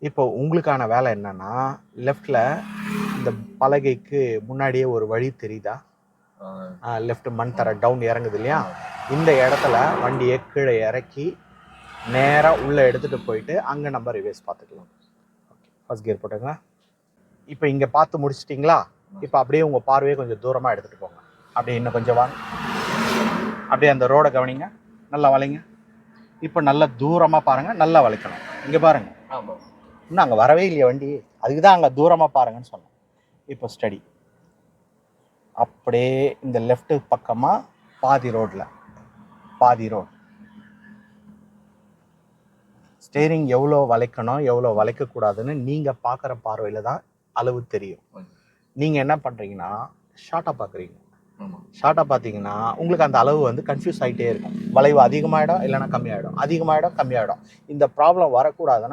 இப்போ உங்களுக்கான வேலை என்னன்னா, லெஃப்டில் இந்த பலகைக்கு முன்னாடியே ஒரு வழி தெரியுதா? லெஃப்ட் மண் தர டவுன் இறங்குது இல்லையா? இந்த இடத்துல வண்டியை கீழே இறக்கி நேராக உள்ளே எடுத்துகிட்டு போயிட்டு அங்கே நம்ம ரிவேஸ் பார்த்துக்கலாம். ஓகே, ஃபர்ஸ்ட் கியர் போட்டுங்க. இப்போ இங்கே பார்த்து முடிச்சிட்டிங்களா? இப்போ அப்படியே உங்கள் பார்வையை கொஞ்சம் தூரமாக எடுத்துகிட்டு போங்க. அப்படியே இன்னும் கொஞ்சம் வாங்க. அப்படியே அந்த ரோடை கவனிங்க, நல்லா வளைங்க. இப்போ நல்லா தூரமாக பாருங்கள், நல்லா வளைக்கணும். இங்கே பாருங்கள், இன்னும் அங்கே வரவே இல்லையா வண்டி, அதுக்கு தான் அங்கே தூரமாக பாருங்கன்னு சொன்னேன். இப்போ ஸ்டடி. அப்படியே இந்த லெஃப்ட் பக்கமாக பாதி ரோடு ஸ்டேரிங் எவ்வளோ வளைக்கணும் எவ்வளோ வளைக்கக்கூடாதுன்னு நீங்கள் பார்க்குற பார்வையில் தான் அளவு தெரியும். நீங்கள் என்ன பண்ணுறீங்கன்னா ஷார்ட்டாக பார்க்குறீங்க. ஷார்ட்டாக பார்த்தீங்கன்னா உங்களுக்கு அந்த அளவு வந்து கன்ஃபியூஸ் ஆகிட்டே இருக்கும். வளைவு அதிகமாகிடும், இல்லைன்னா கம்மியாகிடும், அதிகமாகிடும், கம்மியாகிடும். இந்த ப்ராப்ளம் வரக்கூடாதுன்னா